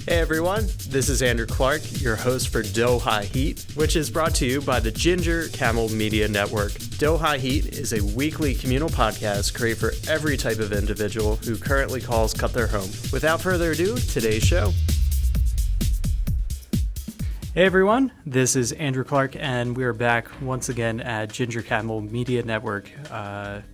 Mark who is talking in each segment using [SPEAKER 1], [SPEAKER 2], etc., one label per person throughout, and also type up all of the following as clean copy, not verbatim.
[SPEAKER 1] Hey everyone, this is Andrew Clark, your host for Doha Heat, which is brought to you by the Ginger Camel Media Network. Doha Heat is a weekly communal podcast created for every type of individual who currently calls Qatar home. Without further ado, today's show. Hey everyone, this is Andrew Clark, and we are back once again at Ginger Camel Media Network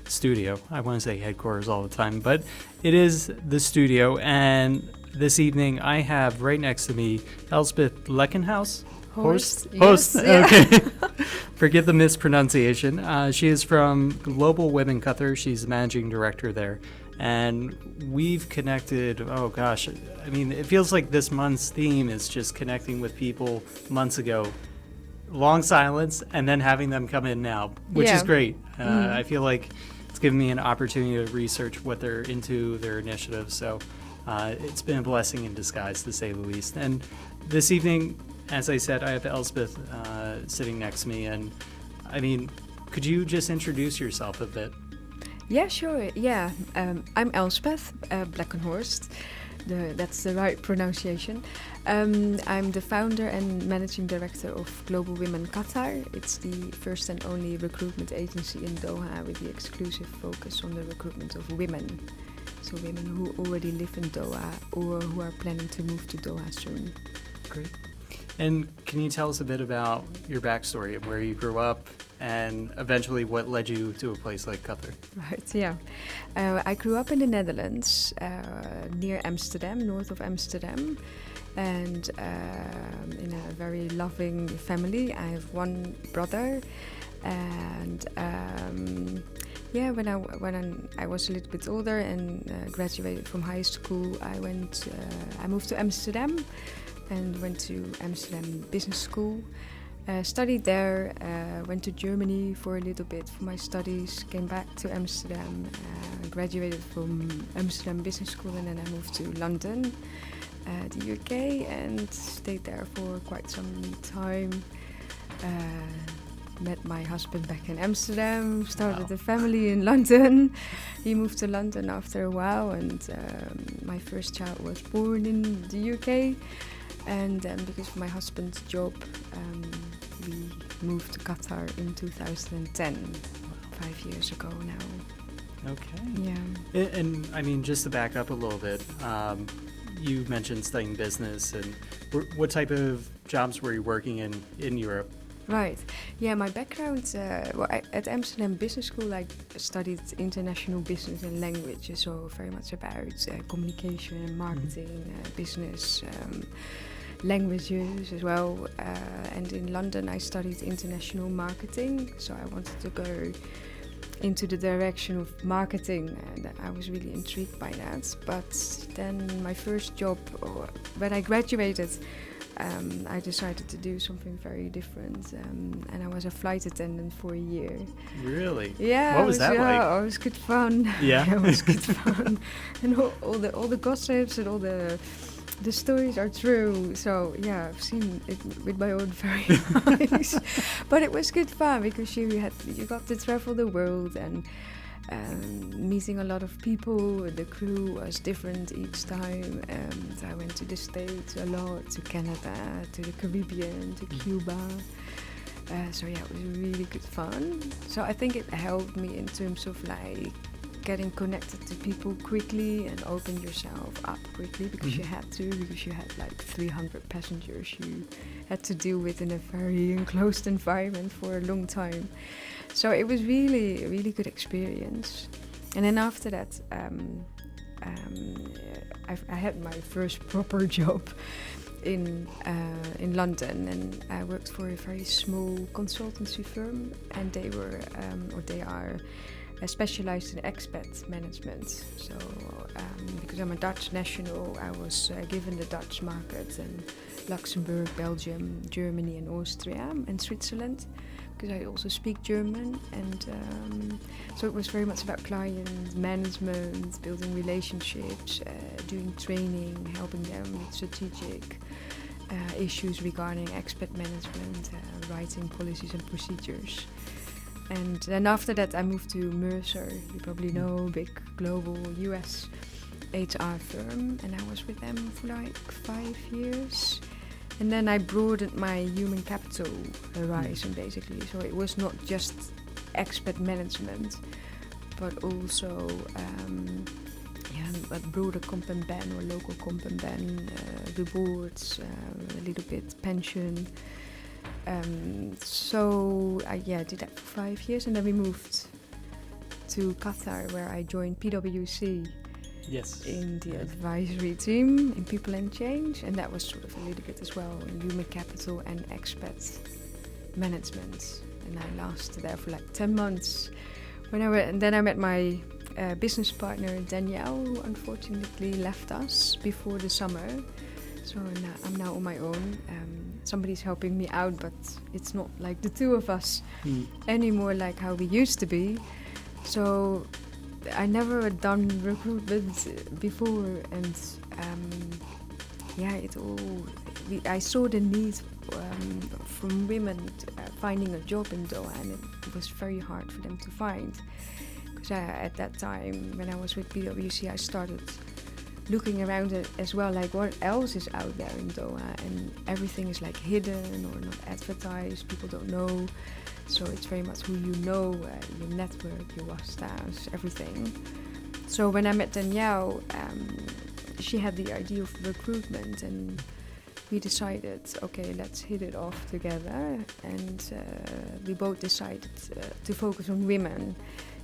[SPEAKER 1] studio. I want to say headquarters all the time, but it is the studio, and this evening I have right next to me Elsbeth Blekkenhorst.
[SPEAKER 2] Horst?
[SPEAKER 1] Host?
[SPEAKER 2] Yes,
[SPEAKER 1] Okay. Forget the mispronunciation. She is from Global Women Qatar. She's the managing director there. And we've connected, oh gosh, I mean, it feels like this month's theme is just connecting with people months ago. Long silence, and then having them come in now, which is great. I feel like it's given me an opportunity to research what they're into, their initiatives. So it's been a blessing in disguise, to say the least. And this evening, as I said, I have Elsbeth sitting next to me. And I mean, could you just introduce yourself a bit?
[SPEAKER 2] Yeah, sure. Yeah, I'm Elsbeth Blekkenhorst. That's the right pronunciation. I'm the founder and managing director of Global Women Qatar. It's the first and only recruitment agency in Doha with the exclusive focus on the recruitment of women. So women who already live in Doha or who are planning to move to Doha soon.
[SPEAKER 1] Great. And can you tell us a bit about your backstory of where you grew up and eventually what led you to a place like Qatar?
[SPEAKER 2] Right, yeah. I grew up in the Netherlands, near Amsterdam, north of Amsterdam, and in a very loving family. I have one brother, and when I was a little bit older and graduated from high school, I moved to Amsterdam and went to Amsterdam Business School. Studied there, went to Germany for a little bit for my studies, came back to Amsterdam, graduated from Amsterdam Business School, and then I moved to London, the UK, and stayed there for quite some time. Met my husband back in Amsterdam, started a family in London. He moved to London after a while, and my first child was born in the UK. And because of my husband's job, we moved to Qatar in 2010, 5 years ago now.
[SPEAKER 1] Okay.
[SPEAKER 2] Yeah.
[SPEAKER 1] And I mean, just to back up a little bit, you mentioned studying business, and what type of jobs were you working in Europe?
[SPEAKER 2] Right. Yeah, my background, at Amsterdam Business School, I studied international business and languages, so very much about communication and marketing, business, languages as well. And in London, I studied international marketing, so I wanted to go into the direction of marketing, and I was really intrigued by that. But then my first job, when I graduated, I decided to do something very different, and I was a flight attendant for a year.
[SPEAKER 1] Really?
[SPEAKER 2] Yeah.
[SPEAKER 1] What was that like?
[SPEAKER 2] Oh, it was good fun.
[SPEAKER 1] Yeah.
[SPEAKER 2] It was good fun, and all the gossips and all the stories are true. So yeah, I've seen it with my own very eyes. But it was good fun because you got to travel the world and meeting a lot of people. The crew was different each time. I went to the States a lot, to Canada, to the Caribbean, to Cuba. So yeah, it was really good fun. So I think it helped me in terms of like getting connected to people quickly and open yourself up quickly because you had like 300 passengers you had to deal with in a very enclosed environment for a long time. So it was really a really good experience. And then after that, I had my first proper job in London, and I worked for a very small consultancy firm, and they are specialized in expat management. So because I'm a Dutch national, I was given the Dutch market and Luxembourg, Belgium, Germany and Austria and Switzerland, because I also speak German. And so it was very much about client management, building relationships, doing training, helping them with strategic issues regarding expat management, writing policies and procedures. And then after that I moved to Mercer, you probably know, big global US HR firm, and I was with them for like 5 years. And then I broadened my human capital horizon, basically. So it was not just expat management, but also a broader comp and ben or local comp and ben, rewards, a little bit pension. So I did that for 5 years, and then we moved to Qatar, where I joined PwC.
[SPEAKER 1] Yes.
[SPEAKER 2] In the advisory team in People and Change, and that was sort of a little bit as well in human capital and expat management. And I lasted there for like 10 months. And then I met my business partner Danielle, who unfortunately left us before the summer. So I'm now on my own. Somebody's helping me out, but it's not like the two of us anymore, like how we used to be. So I never had done recruitment before, and I saw the need from women finding a job in Doha, and it was very hard for them to find. Because at that time, when I was with PwC, I started looking around it as well, like what else is out there in Doha, and everything is like hidden or not advertised. People don't know. So it's very much who you know, your network, your stars, everything. So when I met Danielle, she had the idea of recruitment, and we decided, okay, let's hit it off together. And we both decided to focus on women,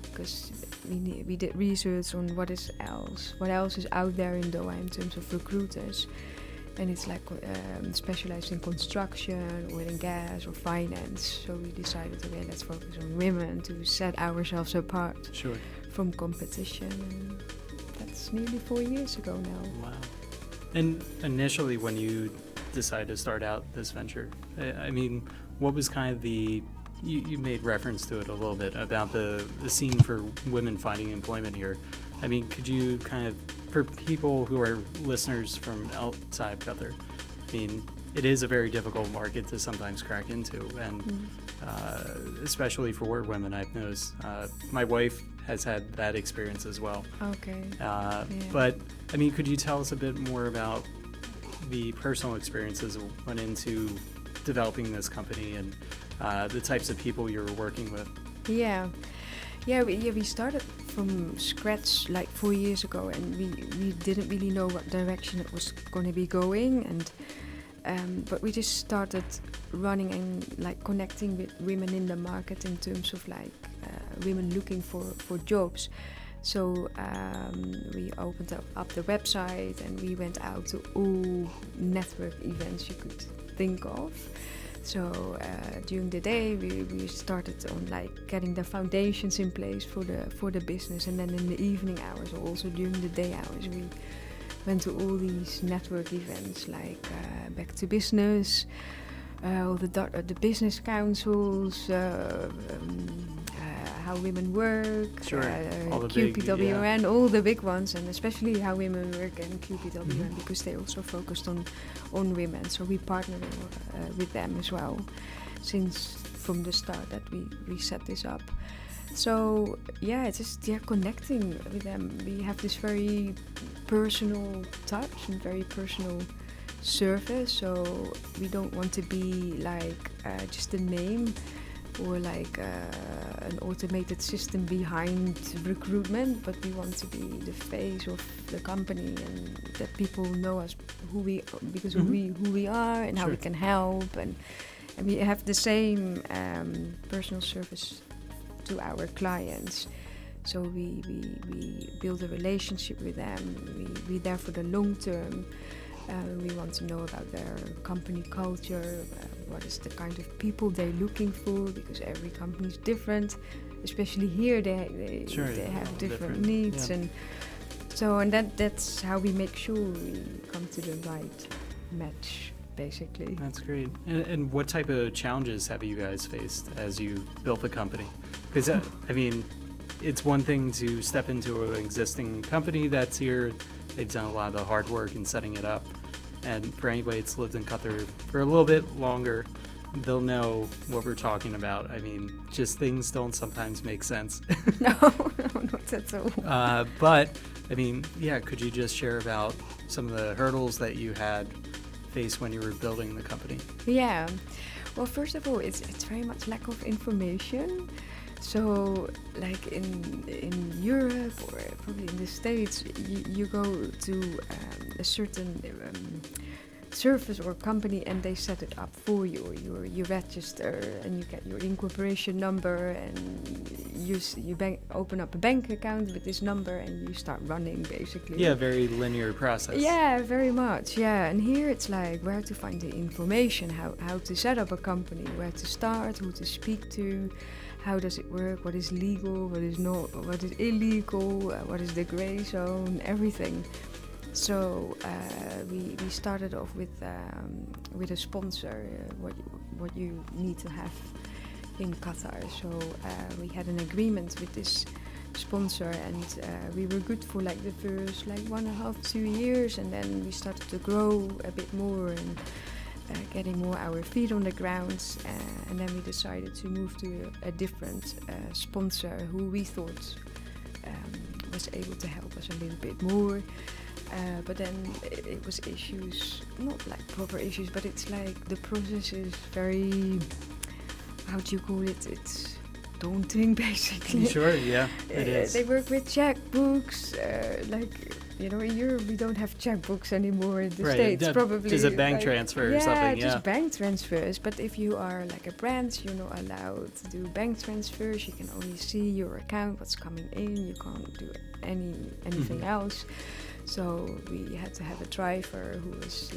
[SPEAKER 2] because we did research on what else is out there in Doha in terms of recruiters. And it's like specialized in construction, oil and gas, or finance. So we decided, okay, let's focus on women to set ourselves apart from competition. And that's nearly 4 years ago now.
[SPEAKER 1] Wow. And initially, when you decided to start out this venture, I mean, what was kind of you made reference to it a little bit about the scene for women finding employment here. I mean, could you kind of, for people who are listeners from outside Qatar, I mean, it is a very difficult market to sometimes crack into, and especially for women, I've noticed. My wife has had that experience as well.
[SPEAKER 2] Okay.
[SPEAKER 1] But, I mean, could you tell us a bit more about the personal experiences that went into developing this company and the types of people you're working with?
[SPEAKER 2] We started from scratch like 4 years ago, and we didn't really know what direction it was going to be going, and but we just started running and like connecting with women in the market in terms of like women looking for jobs. So we opened up the website, and we went out to all network events you could think of. So during the day, we started on like getting the foundations in place for the business, and then in the evening hours, or also during the day hours, we went to all these network events like Back to Business, all the business councils, How Women Work,
[SPEAKER 1] all the
[SPEAKER 2] QPWN, all the big ones, and especially How Women Work and QPWN, because they also focused on women. So we partnered with them as well, since from the start that we set this up. So it's just connecting with them. We have this very personal touch and very personal service. So we don't want to be like just a name, or like an automated system behind recruitment, but we want to be the face of the company, and that people know us because of who we are and how we can help, and we have the same personal service to our clients. So we build a relationship with them. We're there for the long term. We want to know about their company culture, what is the kind of people they're looking for, because every company is different. Especially here, they have different needs, and that's how we make sure we come to the right match, basically.
[SPEAKER 1] That's great. And what type of challenges have you guys faced as you built the company? Because I mean, it's one thing to step into an existing company that's here. They've done a lot of the hard work in setting it up. And for anybody that's lived in Qatar for a little bit longer, they'll know what we're talking about. I mean, just things don't sometimes make sense.
[SPEAKER 2] No, not at all.
[SPEAKER 1] But I mean, yeah, could you just share about some of the hurdles that you had faced when you were building the company?
[SPEAKER 2] Yeah. Well, first of all, it's very much lack of information. So, like in Europe or probably in the States, you go to a certain service or company and they set it up for you. You register and you get your incorporation number and you open up a bank account with this number and you start running basically.
[SPEAKER 1] Yeah, very linear process.
[SPEAKER 2] Yeah, very much. Yeah, and here it's like where to find the information, how to set up a company, where to start, who to speak to, how does it work, what is legal, what is not, what is illegal, what is the gray zone, everything. So we started off with a sponsor, what you need to have in Qatar. So we had an agreement with this sponsor, and we were good for like the first 1.5, 2 years, and then we started to grow a bit more and getting more our feet on the ground, and then we decided to move to a different sponsor who we thought was able to help us a little bit more. But then it was issues, not like proper issues, but it's like the process is very, how do you call it? It's daunting, basically.
[SPEAKER 1] Sure, yeah, it is.
[SPEAKER 2] They work with checkbooks, in Europe we don't have checkbooks anymore. In the States, probably
[SPEAKER 1] just a bank transfer or something. Yeah,
[SPEAKER 2] just bank transfers. But if you are like a brand, you're not allowed to do bank transfers. You can only see your account, what's coming in. You can't do anything else. So we had to have a driver who was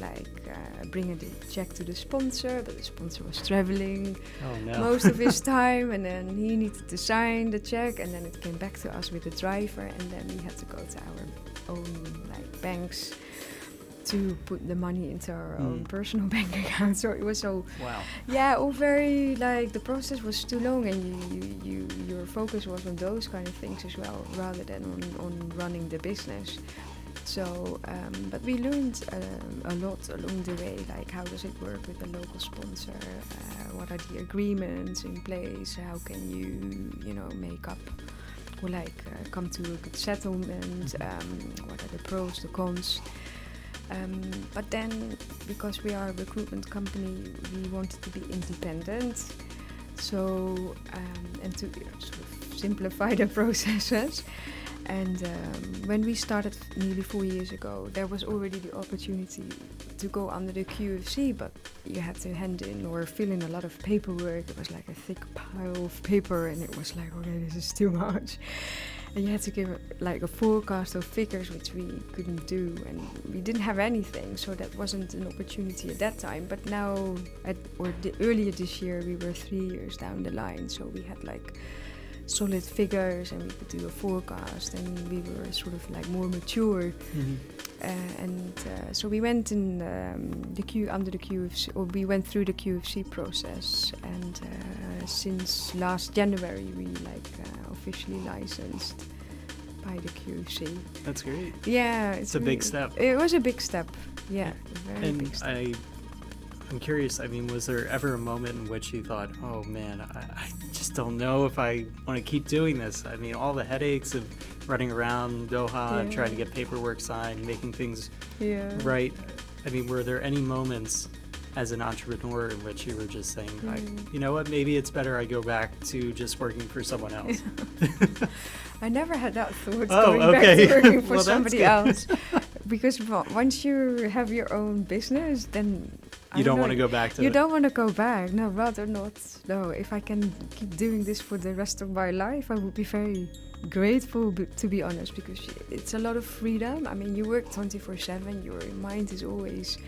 [SPEAKER 2] bringing the check to the sponsor, but the sponsor was traveling most of his time, and then he needed to sign the check, and then it came back to us with the driver, and then we had to go to our own banks to put the money into our own personal bank account. So it was all very the process was too long, and your focus was on those kind of things as well, rather than on running the business. So, but we learned a lot along the way, like how does it work with a local sponsor, what are the agreements in place, how can you make up or come to a good settlement, what are the pros, the cons. But then, because we are a recruitment company, we wanted to be independent, so and to sort of simplify the processes. And when we started nearly 4 years ago, there was already the opportunity to go under the QFC, but you had to hand in or fill in a lot of paperwork. It was like a thick pile of paper, and it was like, okay, this is too much. And you had to give a forecast of figures, which we couldn't do, and we didn't have anything, so that wasn't an opportunity at that time. But now, earlier this year, we were 3 years down the line, so we had solid figures, and we could do a forecast, and we were sort of more mature. So we went in under the QFC, or we went through the QFC process, and since last January we officially licensed by the QFC.
[SPEAKER 1] That's great.
[SPEAKER 2] Yeah,
[SPEAKER 1] it's a big step.
[SPEAKER 2] It was a big step. Yeah, a very big step.
[SPEAKER 1] I'm curious, was there ever a moment in which you thought, oh man, I just don't know if I want to keep doing this? All the headaches of running around Doha and trying to get paperwork signed, making things right. Were there any moments as an entrepreneur in which you were just saying, you know what, maybe it's better I go back to just working for someone else?
[SPEAKER 2] I never had that thought, going back to working for somebody else. Because once you have your own business, then
[SPEAKER 1] you don't want to go back to it.
[SPEAKER 2] You don't want to go back. No, rather not. No, if I can keep doing this for the rest of my life, I would be very grateful, to be honest, because it's a lot of freedom. You work 24/7. Your mind is always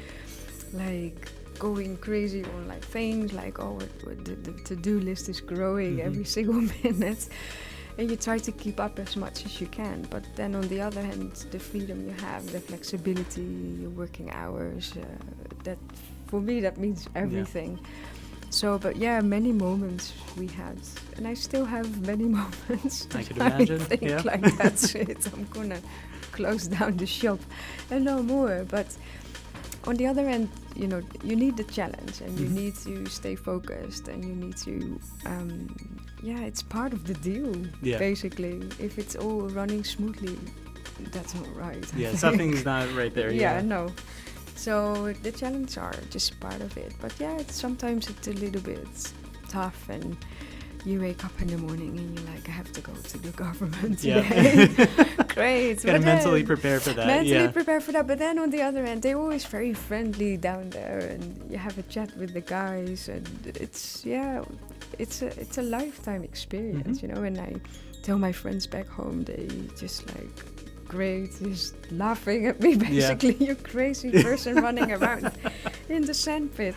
[SPEAKER 2] going crazy on things the to-do list is growing every single minute. And you try to keep up as much as you can, but then on the other hand, the freedom you have, the flexibility, your working hours, that for me that means everything. So, but many moments we had, and I still have many moments.
[SPEAKER 1] I could imagine.
[SPEAKER 2] I think that's it. I'm gonna close down the shop and no more. But on the other end, you need the challenge, and you need to stay focused, and you need to it's part of the deal, basically. If it's all running smoothly, that's not right. I
[SPEAKER 1] Yeah,
[SPEAKER 2] think.
[SPEAKER 1] something's not right there.
[SPEAKER 2] Yeah, no. So the challenges are just part of it. But yeah, sometimes it's a little bit tough, and you wake up in the morning and you're like, I have to go to the government today. Great.
[SPEAKER 1] Gotta mentally prepare for that.
[SPEAKER 2] Mentally prepare for that. But then on the other end, they're always very friendly down there, and you have a chat with the guys, and it's a lifetime experience, And I tell my friends back home, they just like, great, just laughing at me basically. You crazy person running around in the sandpit.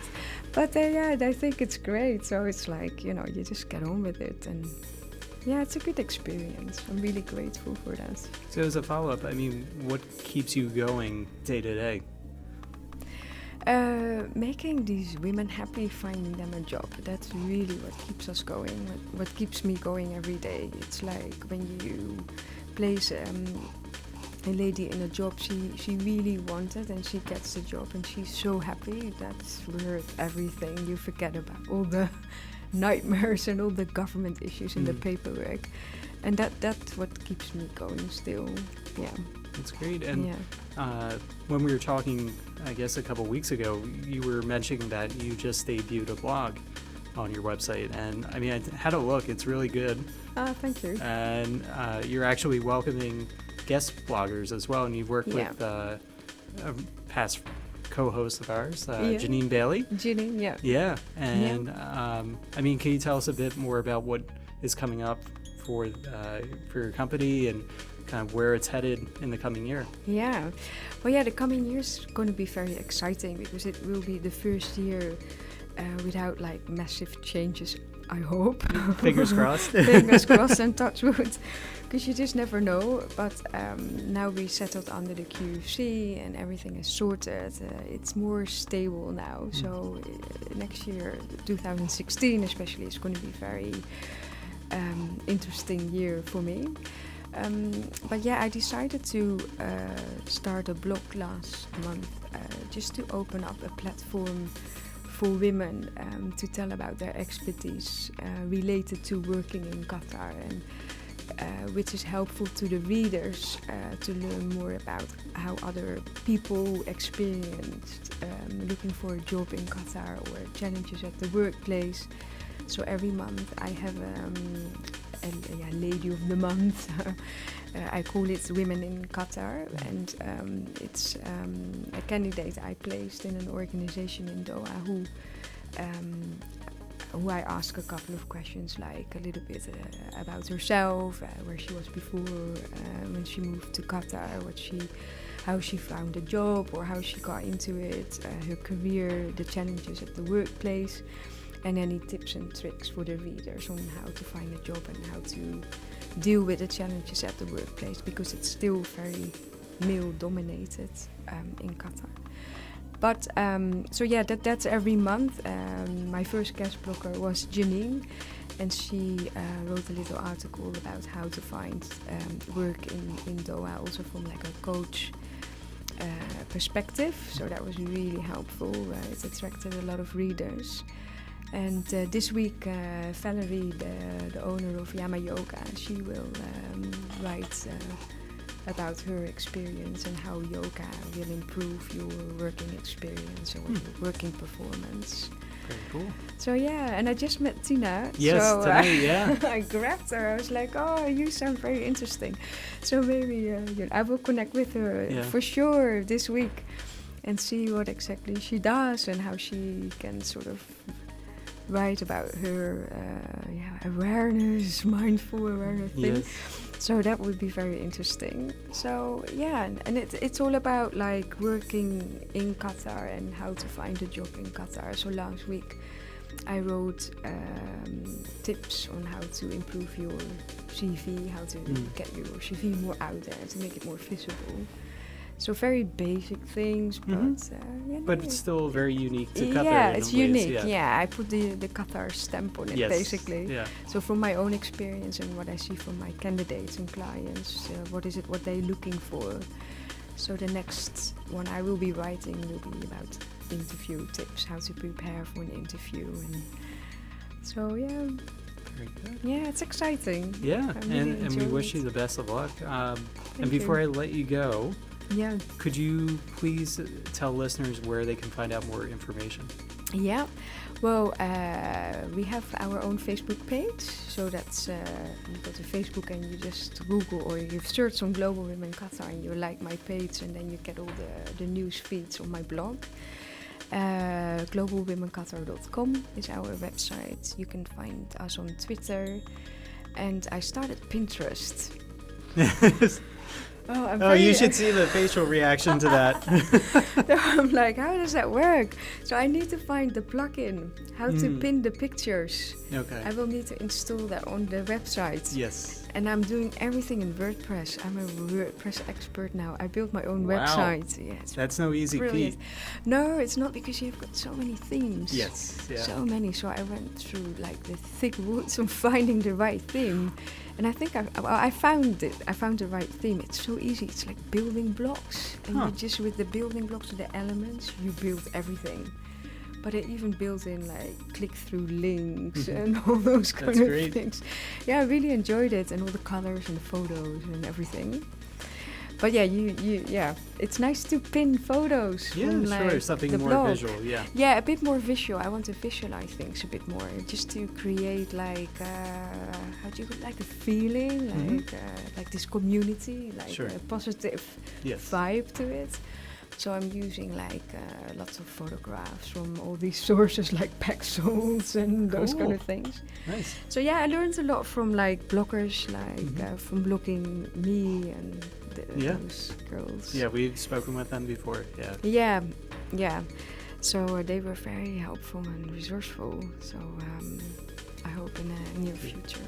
[SPEAKER 2] But they think it's great, so it's like, you just get on with it, and yeah, it's a good experience. I'm really grateful for that.
[SPEAKER 1] So as a follow-up, I mean, what keeps you going day to day?
[SPEAKER 2] Making these women happy, finding them a job. That's really what keeps us going, what keeps me going every day. It's like when you place a lady in a job she really wanted, and she gets the job and she's so happy. That's worth everything. You forget about all the nightmares and all the government issues and the paperwork, and that's what keeps me going still. Yeah,
[SPEAKER 1] that's great. And when we were talking, I guess a couple weeks ago, you were mentioning that you just debuted a blog on your website, and I mean, I had a look. It's really good.
[SPEAKER 2] Thank you.
[SPEAKER 1] And you're actually welcoming guest bloggers as well, and you've worked with a past co-host of ours, Janine Bailey.
[SPEAKER 2] Janine, yeah.
[SPEAKER 1] Yeah, and I mean, can you tell us a bit more about what is coming up for your company and kind of where it's headed in the coming year?
[SPEAKER 2] Yeah, well, the coming year is going to be very exciting because it will be the first year without like massive changes, I hope.
[SPEAKER 1] Fingers crossed.
[SPEAKER 2] Fingers crossed and touch wood, because you just never know. But now we settled under the QFC and everything is sorted. It's more stable now. So next year, 2016 especially, is going to be very interesting year for me. But yeah, I decided to start a blog last month just to open up a platform for women to tell about their expertise related to working in Qatar, and which is helpful to the readers to learn more about how other people experienced looking for a job in Qatar or challenges at the workplace. So every month I have a Lady of the Month. I call it Women in Qatar, and it's a candidate I placed in an organization in Doha who I ask a couple of questions, like a little bit about herself, where she was before when she moved to Qatar, how she found a job or how she got into it, her career, the challenges at the workplace, and any tips and tricks for the readers on how to find a job and how to deal with the challenges at the workplace, because it's still very male-dominated in Qatar. But so yeah, that's every month. My first guest blogger was Janine, and she wrote a little article about how to find work in Doha, also from like a coach perspective. So that was really helpful. It attracted a lot of readers. And this week, Valerie, the owner of Yama Yoga, she will write about her experience and how yoga will improve your working experience or your working performance.
[SPEAKER 1] Very cool.
[SPEAKER 2] So yeah, and I just met Tina.
[SPEAKER 1] Yes,
[SPEAKER 2] so,
[SPEAKER 1] tonight, yeah.
[SPEAKER 2] I grabbed her. I was like, oh, you sound very interesting. So maybe I will connect with her for sure this week and see what exactly she does and how she can sort of write about her awareness, mindful awareness thing.
[SPEAKER 1] Yes.
[SPEAKER 2] So that would be very interesting. So yeah, and it's all about like working in Qatar and how to find a job in Qatar. So last week I wrote tips on how to improve your CV, how to get your CV more out there, to make it more visible. So very basic things,
[SPEAKER 1] but it's still very unique to Qatar.
[SPEAKER 2] Yeah, it's unique.
[SPEAKER 1] Yeah.
[SPEAKER 2] Yeah, I put the Qatar stamp on it, basically.
[SPEAKER 1] Yeah.
[SPEAKER 2] So from my own experience and what I see from my candidates and clients, what they're looking for. So the next one I will be writing will be about interview tips, how to prepare for an interview, and so yeah.
[SPEAKER 1] Very good.
[SPEAKER 2] Yeah, it's exciting.
[SPEAKER 1] Yeah,
[SPEAKER 2] I really
[SPEAKER 1] and we
[SPEAKER 2] enjoy
[SPEAKER 1] wish
[SPEAKER 2] it.
[SPEAKER 1] you the best of luck. And
[SPEAKER 2] Thank
[SPEAKER 1] before
[SPEAKER 2] you.
[SPEAKER 1] I let you go,
[SPEAKER 2] Yeah.
[SPEAKER 1] could you please tell listeners where they can find out more information?
[SPEAKER 2] Yeah, well, we have our own Facebook page, so that's you go to Facebook and you just Google or you search on Global Women Qatar and you like my page, and then you get all the news feeds on my blog. Globalwomenqatar.com is our website. You can find us on Twitter, and I started Pinterest. Oh,
[SPEAKER 1] You should see the facial reaction to that.
[SPEAKER 2] I'm like, how does that work? So I need to find the plugin, how to pin the pictures.
[SPEAKER 1] Okay.
[SPEAKER 2] I will need to install that on the website.
[SPEAKER 1] Yes.
[SPEAKER 2] And I'm doing everything in WordPress. I'm a WordPress expert now. I built my own
[SPEAKER 1] Wow.
[SPEAKER 2] website. Yeah, it's
[SPEAKER 1] That's no easy
[SPEAKER 2] brilliant.
[SPEAKER 1] feat.
[SPEAKER 2] No, it's not, because you've got so many themes.
[SPEAKER 1] Yes. Yeah.
[SPEAKER 2] So many. So I went through like the thick woods of finding the right theme. And I think I found it. I found the right theme. It's so easy. It's like building blocks. And you just, with the building blocks and the elements, you build everything. But it even built in like click-through links and all those kind
[SPEAKER 1] That's
[SPEAKER 2] of
[SPEAKER 1] great.
[SPEAKER 2] things. Yeah, I really enjoyed it, and all the colors and the photos and everything. But yeah, it's nice to pin photos.
[SPEAKER 1] Yeah,
[SPEAKER 2] from,
[SPEAKER 1] sure.
[SPEAKER 2] like,
[SPEAKER 1] Something
[SPEAKER 2] the
[SPEAKER 1] more
[SPEAKER 2] blog.
[SPEAKER 1] visual. Yeah.
[SPEAKER 2] Yeah, a bit more visual. I want to visualize things a bit more, just to create like how do you like the feeling, like this community, like
[SPEAKER 1] Sure.
[SPEAKER 2] a positive
[SPEAKER 1] Yes.
[SPEAKER 2] vibe to it. So I'm using like lots of photographs from all these sources, like Pexels and those kind
[SPEAKER 1] Cool.
[SPEAKER 2] of things.
[SPEAKER 1] Nice.
[SPEAKER 2] So yeah, I learned a lot from like bloggers, like from blogging me and those girls.
[SPEAKER 1] Yeah, we've spoken with them before. Yeah.
[SPEAKER 2] Yeah. So they were very helpful and resourceful. So I hope in the near future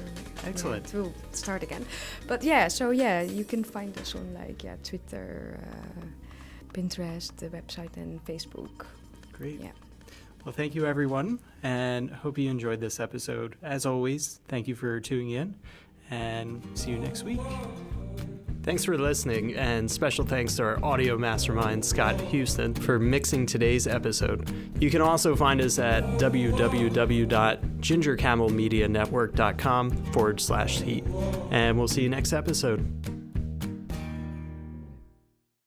[SPEAKER 1] Excellent.
[SPEAKER 2] it will start again. But yeah, so yeah, you can find us on like Twitter, Pinterest, the website, and Facebook.
[SPEAKER 1] Great.
[SPEAKER 2] Yeah.
[SPEAKER 1] Well, thank you, everyone, and hope you enjoyed this episode. As always, thank you for tuning in, and see you next week. Thanks for listening, and special thanks to our audio mastermind, Scott Houston, for mixing today's episode. You can also find us at www.gingercamelmedianetwork.com/heat, and we'll see you next episode.